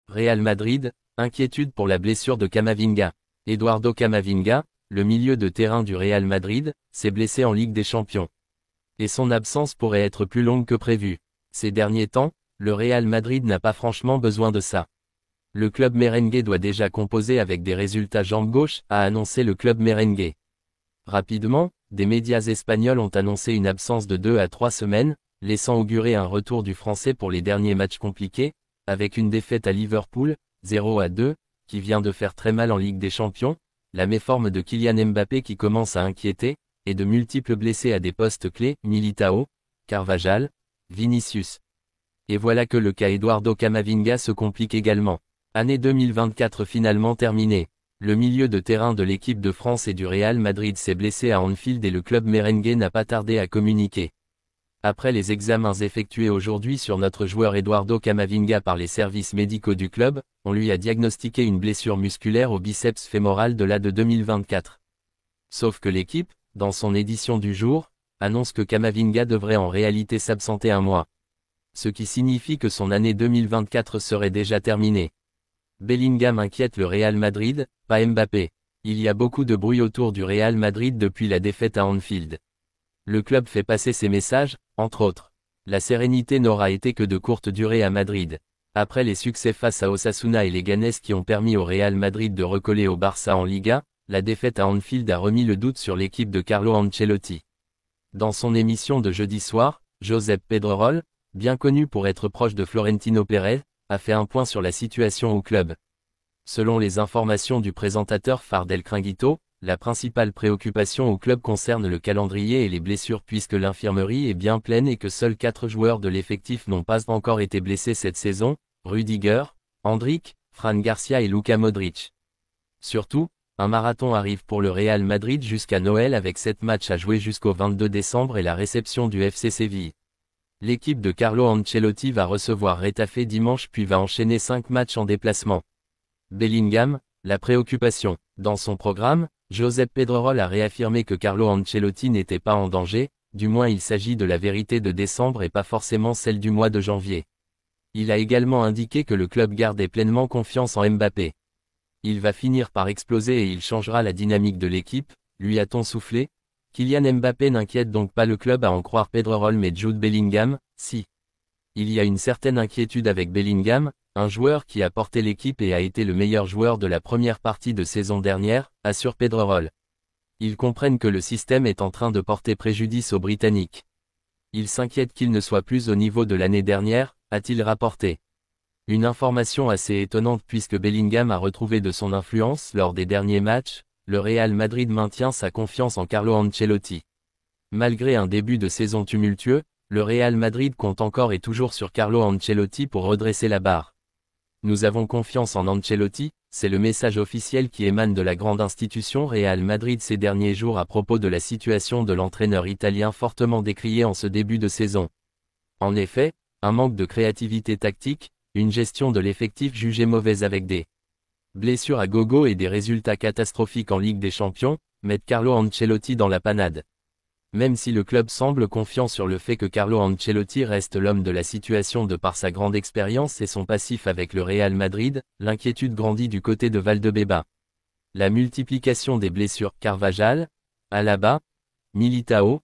Real Madrid, inquiétude pour la blessure de Camavinga. Eduardo Camavinga, le milieu de terrain du Real Madrid, s'est blessé en Ligue des Champions. Et son absence pourrait être plus longue que prévu. Ces derniers temps, le Real Madrid n'a pas franchement besoin de ça. Le club merengue doit déjà composer avec des résultats jambe gauche, a annoncé le club merengue. Rapidement, des médias espagnols ont annoncé une absence de 2 à 3 semaines, laissant augurer un retour du Français pour les derniers matchs compliqués, avec une défaite à Liverpool, 0-2, qui vient de faire très mal en Ligue des Champions, la méforme de Kylian Mbappé qui commence à inquiéter, et de multiples blessés à des postes clés, Militao, Carvajal, Vinicius. Et voilà que le cas Eduardo Camavinga se complique également. Année 2024 finalement terminée. Le milieu de terrain de l'équipe de France et du Real Madrid s'est blessé à Anfield et le club merengue n'a pas tardé à communiquer. Après les examens effectués aujourd'hui sur notre joueur Eduardo Camavinga par les services médicaux du club, on lui a diagnostiqué une blessure musculaire au biceps fémoral de l'A de 2024. Sauf que l'équipe, dans son édition du jour, annonce que Camavinga devrait en réalité s'absenter un mois. Ce qui signifie que son année 2024 serait déjà terminée. Bellingham inquiète le Real Madrid, pas Mbappé. Il y a beaucoup de bruit autour du Real Madrid depuis la défaite à Anfield. Le club fait passer ses messages, entre autres. La sérénité n'aura été que de courte durée à Madrid. Après les succès face à Osasuna et Leganés qui ont permis au Real Madrid de recoller au Barça en Liga, la défaite à Anfield a remis le doute sur l'équipe de Carlo Ancelotti. Dans son émission de jeudi soir, Josep Pedrerol, bien connu pour être proche de Florentino Pérez, a fait un point sur la situation au club. Selon les informations du présentateur phare d'El Cringuito, la principale préoccupation au club concerne le calendrier et les blessures puisque l'infirmerie est bien pleine et que seuls 4 joueurs de l'effectif n'ont pas encore été blessés cette saison, Rudiger, Endrick, Fran Garcia et Luka Modric. Surtout, un marathon arrive pour le Real Madrid jusqu'à Noël avec 7 matchs à jouer jusqu'au 22 décembre et la réception du FC Séville. L'équipe de Carlo Ancelotti va recevoir Retafe dimanche puis va enchaîner 5 matchs en déplacement. Bellingham, la préoccupation. Dans son programme, Josep Pedrerol a réaffirmé que Carlo Ancelotti n'était pas en danger, du moins il s'agit de la vérité de décembre et pas forcément celle du mois de janvier. Il a également indiqué que le club gardait pleinement confiance en Mbappé. Il va finir par exploser et il changera la dynamique de l'équipe, lui a-t-on soufflé. Kylian Mbappé n'inquiète donc pas le club à en croire Pedrerol mais Jude Bellingham, si. Il y a une certaine inquiétude avec Bellingham, un joueur qui a porté l'équipe et a été le meilleur joueur de la première partie de saison dernière, assure Pedrerol. Ils comprennent que le système est en train de porter préjudice aux Britanniques. Ils s'inquiètent qu'il ne soit plus au niveau de l'année dernière, a-t-il rapporté. Une information assez étonnante puisque Bellingham a retrouvé de son influence lors des derniers matchs, le Real Madrid maintient sa confiance en Carlo Ancelotti. Malgré un début de saison tumultueux, le Real Madrid compte encore et toujours sur Carlo Ancelotti pour redresser la barre. Nous avons confiance en Ancelotti, c'est le message officiel qui émane de la grande institution Real Madrid ces derniers jours à propos de la situation de l'entraîneur italien fortement décrié en ce début de saison. En effet, un manque de créativité tactique, une gestion de l'effectif jugée mauvaise avec des blessures à gogo et des résultats catastrophiques en Ligue des Champions, mettent Carlo Ancelotti dans la panade. Même si le club semble confiant sur le fait que Carlo Ancelotti reste l'homme de la situation de par sa grande expérience et son passif avec le Real Madrid, l'inquiétude grandit du côté de Valdebeba. La multiplication des blessures Carvajal, Alaba, Militao,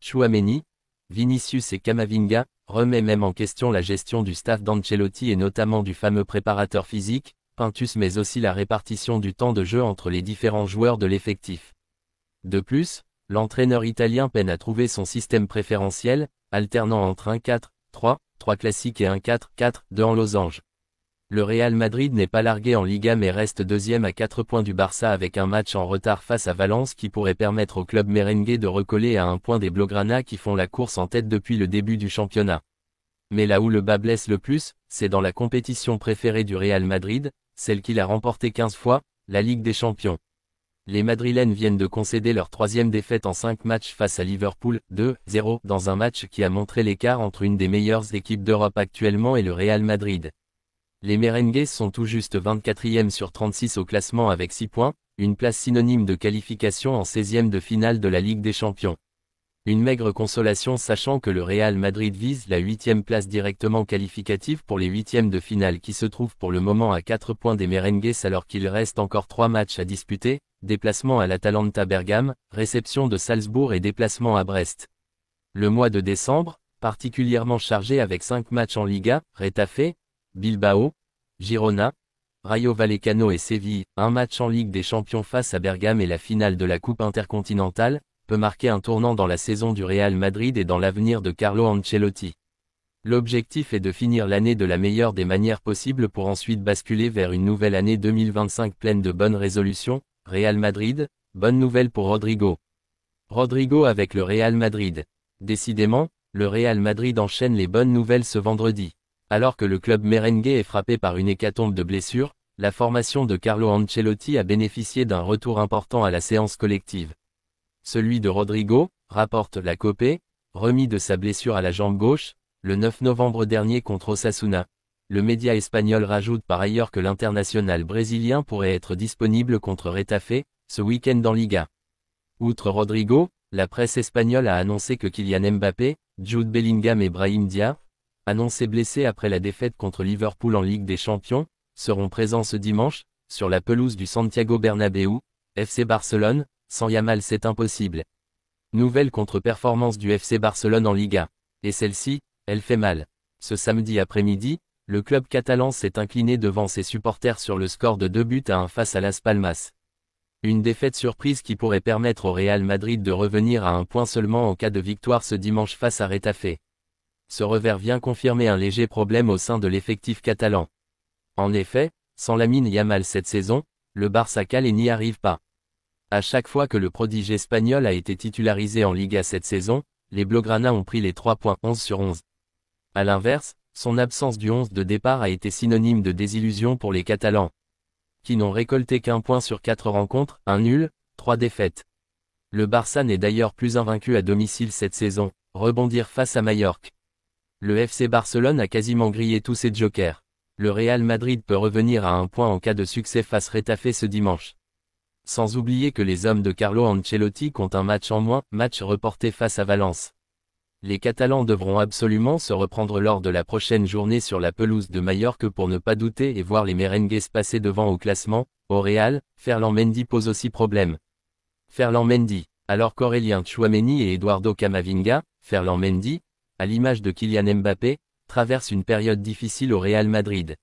Tchouaméni, Vinicius et Camavinga, remet même en question la gestion du staff d'Ancelotti et notamment du fameux préparateur physique, Pintus mais aussi la répartition du temps de jeu entre les différents joueurs de l'effectif. De plus, l'entraîneur italien peine à trouver son système préférentiel, alternant entre un 4-3, 3 classique et un 4-4-2 en losange. Le Real Madrid n'est pas largué en Liga mais reste deuxième à 4 points du Barça avec un match en retard face à Valence qui pourrait permettre au club merengue de recoller à un point des Blaugrana qui font la course en tête depuis le début du championnat. Mais là où le bas blesse le plus, c'est dans la compétition préférée du Real Madrid, celle qu'il a remportée 15 fois, la Ligue des Champions. Les Madrilènes viennent de concéder leur 3e défaite en 5 matchs face à Liverpool, 2-0, dans un match qui a montré l'écart entre une des meilleures équipes d'Europe actuellement et le Real Madrid. Les merengues sont tout juste 24e sur 36 au classement avec 6 points, une place synonyme de qualification en 16e de finale de la Ligue des Champions. Une maigre consolation sachant que le Real Madrid vise la 8e place directement qualificative pour les huitièmes de finale qui se trouvent pour le moment à 4 points des merengues alors qu'il reste encore 3 matchs à disputer, déplacement à l'Atalanta Bergame, réception de Salzbourg et déplacement à Brest. Le mois de décembre, particulièrement chargé avec 5 matchs en Liga, Retafe, Bilbao, Girona, Rayo Vallecano et Séville, un match en Ligue des Champions face à Bergame et la finale de la Coupe intercontinentale, peut marquer un tournant dans la saison du Real Madrid et dans l'avenir de Carlo Ancelotti. L'objectif est de finir l'année de la meilleure des manières possibles pour ensuite basculer vers une nouvelle année 2025 pleine de bonnes résolutions. Real Madrid, bonne nouvelle pour Rodrigo. Rodrigo avec le Real Madrid. Décidément, le Real Madrid enchaîne les bonnes nouvelles ce vendredi. Alors que le club merengue est frappé par une hécatombe de blessures, la formation de Carlo Ancelotti a bénéficié d'un retour important à la séance collective. Celui de Rodrigo, rapporte la COPE, remis de sa blessure à la jambe gauche, le 9 novembre dernier contre Osasuna. Le média espagnol rajoute par ailleurs que l'international brésilien pourrait être disponible contre Retafe, ce week-end en Liga. Outre Rodrigo, la presse espagnole a annoncé que Kylian Mbappé, Jude Bellingham et Brahim Diaz, annoncés blessés après la défaite contre Liverpool en Ligue des Champions, seront présents ce dimanche, sur la pelouse du Santiago Bernabéu, FC Barcelone. Sans Yamal c'est impossible. Nouvelle contre-performance du FC Barcelone en Liga. Et celle-ci, elle fait mal. Ce samedi après-midi, le club catalan s'est incliné devant ses supporters sur le score de 2-1 face à Las Palmas. Une défaite surprise qui pourrait permettre au Real Madrid de revenir à un point seulement en cas de victoire ce dimanche face à Retafe. Ce revers vient confirmer un léger problème au sein de l'effectif catalan. En effet, sans Lamine Yamal cette saison, le Barça calé n'y arrive pas. À chaque fois que le prodige espagnol a été titularisé en Liga cette saison, les Blaugrana ont pris les 3 points 11 sur 11. À l'inverse, son absence du 11 de départ a été synonyme de désillusion pour les Catalans, qui n'ont récolté qu'un point sur 4 rencontres, un nul, 3 défaites. Le Barça n'est d'ailleurs plus invaincu à domicile cette saison, rebondir face à Majorque. Le FC Barcelone a quasiment grillé tous ses jokers. Le Real Madrid peut revenir à un point en cas de succès face Retafe ce dimanche. Sans oublier que les hommes de Carlo Ancelotti comptent un match en moins, match reporté face à Valence. Les Catalans devront absolument se reprendre lors de la prochaine journée sur la pelouse de Majorque pour ne pas douter et voir les merengues passer devant au classement. Au Real, Ferland Mendy pose aussi problème. Ferland Mendy, alors qu'Aurélien Tchouaméni et Eduardo Camavinga, Ferland Mendy, à l'image de Kylian Mbappé, traversent une période difficile au Real Madrid.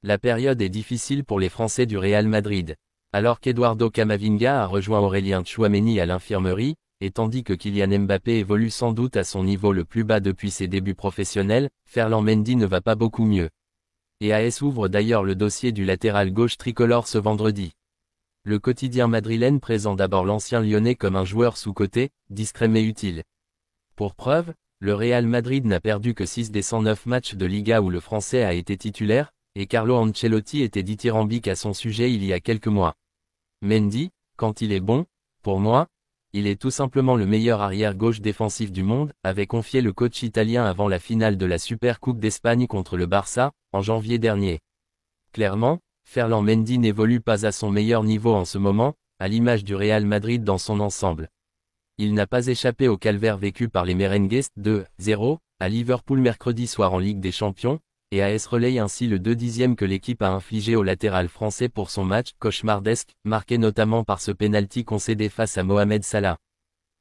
La période est difficile pour les Français du Real Madrid. Alors qu'Eduardo Camavinga a rejoint Aurélien Tchouaméni à l'infirmerie, et tandis que Kylian Mbappé évolue sans doute à son niveau le plus bas depuis ses débuts professionnels, Ferland Mendy ne va pas beaucoup mieux. Et AS ouvre d'ailleurs le dossier du latéral gauche tricolore ce vendredi. Le quotidien madrilène présente d'abord l'ancien lyonnais comme un joueur sous-coté, discret mais utile. Pour preuve, le Real Madrid n'a perdu que 6 des 109 matchs de Liga où le Français a été titulaire, et Carlo Ancelotti était dithyrambique à son sujet il y a quelques mois. Mendy, quand il est bon, pour moi, il est tout simplement le meilleur arrière-gauche défensif du monde, avait confié le coach italien avant la finale de la Super Coupe d'Espagne contre le Barça, en janvier dernier. Clairement, Ferland Mendy n'évolue pas à son meilleur niveau en ce moment, à l'image du Real Madrid dans son ensemble. Il n'a pas échappé au calvaire vécu par les merengues 2-0, à Liverpool mercredi soir en Ligue des Champions, et AS relaye ainsi le 2/10 que l'équipe a infligé au latéral français pour son match cauchemardesque, marqué notamment par ce pénalty concédé face à Mohamed Salah.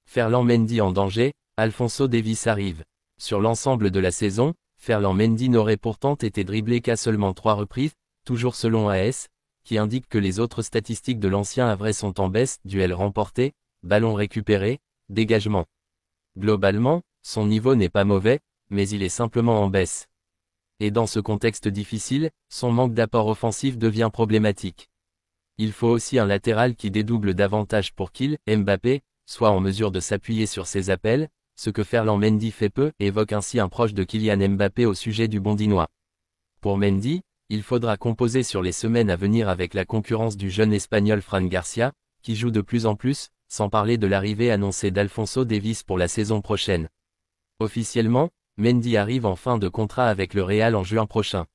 Ferland Mendy en danger, Alphonso Davies arrive. Sur l'ensemble de la saison, Ferland Mendy n'aurait pourtant été dribblé qu'à seulement 3 reprises, toujours selon AS, qui indique que les autres statistiques de l'ancien Havre sont en baisse, duel remporté, ballon récupéré, dégagement. Globalement, son niveau n'est pas mauvais, mais il est simplement en baisse. Et dans ce contexte difficile, son manque d'apport offensif devient problématique. Il faut aussi un latéral qui dédouble davantage pour qu'il, Mbappé, soit en mesure de s'appuyer sur ses appels, ce que Ferland Mendy fait peu, évoque ainsi un proche de Kylian Mbappé au sujet du Bondinois. Pour Mendy, il faudra composer sur les semaines à venir avec la concurrence du jeune espagnol Fran Garcia, qui joue de plus en plus, sans parler de l'arrivée annoncée d'Alphonso Davies pour la saison prochaine. Officiellement, Mendy arrive en fin de contrat avec le Real en juin prochain.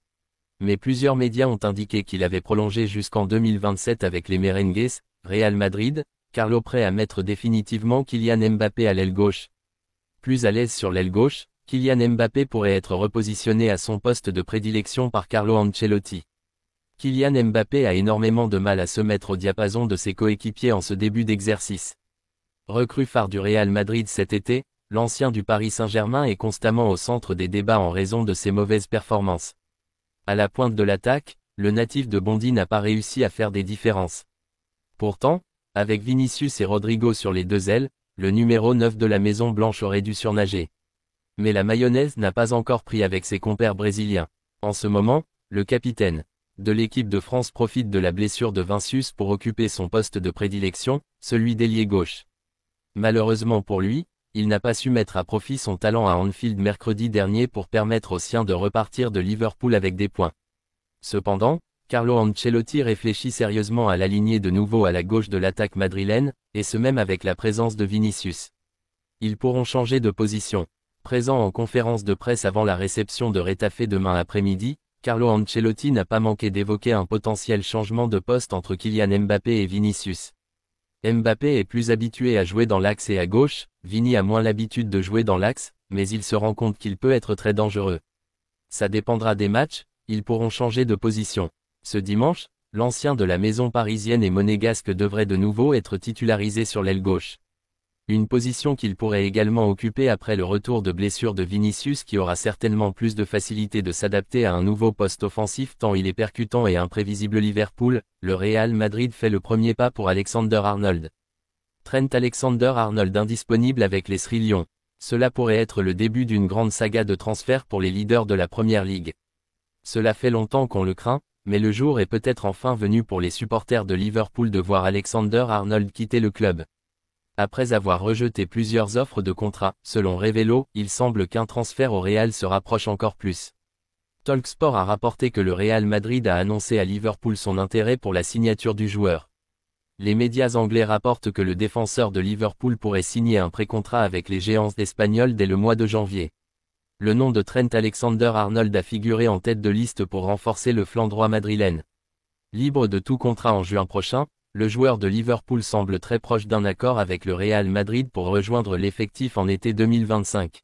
Mais plusieurs médias ont indiqué qu'il avait prolongé jusqu'en 2027 avec les merengues. Real Madrid, Carlo prêt à mettre définitivement Kylian Mbappé à l'aile gauche. Plus à l'aise sur l'aile gauche, Kylian Mbappé pourrait être repositionné à son poste de prédilection par Carlo Ancelotti. Kylian Mbappé a énormément de mal à se mettre au diapason de ses coéquipiers en ce début d'exercice. Recrue phare du Real Madrid cet été, l'ancien du Paris Saint-Germain est constamment au centre des débats en raison de ses mauvaises performances. À la pointe de l'attaque, le natif de Bondy n'a pas réussi à faire des différences. Pourtant, avec Vinicius et Rodrigo sur les deux ailes, le numéro 9 de la Maison Blanche aurait dû surnager. Mais la mayonnaise n'a pas encore pris avec ses compères brésiliens. En ce moment, le capitaine de l'équipe de France profite de la blessure de Vinicius pour occuper son poste de prédilection, celui d'ailier gauche. Malheureusement pour lui, il n'a pas su mettre à profit son talent à Anfield mercredi dernier pour permettre aux siens de repartir de Liverpool avec des points. Cependant, Carlo Ancelotti réfléchit sérieusement à l'aligner de nouveau à la gauche de l'attaque madrilène, et ce même avec la présence de Vinicius. Ils pourront changer de position. Présent en conférence de presse avant la réception de Retafe demain après-midi, Carlo Ancelotti n'a pas manqué d'évoquer un potentiel changement de poste entre Kylian Mbappé et Vinicius. Mbappé est plus habitué à jouer dans l'axe et à gauche, Vini a moins l'habitude de jouer dans l'axe, mais il se rend compte qu'il peut être très dangereux. Ça dépendra des matchs, ils pourront changer de position. Ce dimanche, l'ancien de la maison parisienne et monégasque devrait de nouveau être titularisé sur l'aile gauche. Une position qu'il pourrait également occuper après le retour de blessure de Vinicius qui aura certainement plus de facilité de s'adapter à un nouveau poste offensif tant il est percutant et imprévisible. Liverpool, le Real Madrid fait le premier pas pour Alexander-Arnold. Trent Alexander-Arnold indisponible avec les Sri Lions. Cela pourrait être le début d'une grande saga de transfert pour les leaders de la Première Ligue. Cela fait longtemps qu'on le craint, mais le jour est peut-être enfin venu pour les supporters de Liverpool de voir Alexander-Arnold quitter le club. Après avoir rejeté plusieurs offres de contrat, selon Révélo, il semble qu'un transfert au Real se rapproche encore plus. Talksport a rapporté que le Real Madrid a annoncé à Liverpool son intérêt pour la signature du joueur. Les médias anglais rapportent que le défenseur de Liverpool pourrait signer un pré-contrat avec les géants espagnols dès le mois de janvier. Le nom de Trent Alexander-Arnold a figuré en tête de liste pour renforcer le flanc droit madrilène. Libre de tout contrat en juin prochain, le joueur de Liverpool semble très proche d'un accord avec le Real Madrid pour rejoindre l'effectif en été 2025.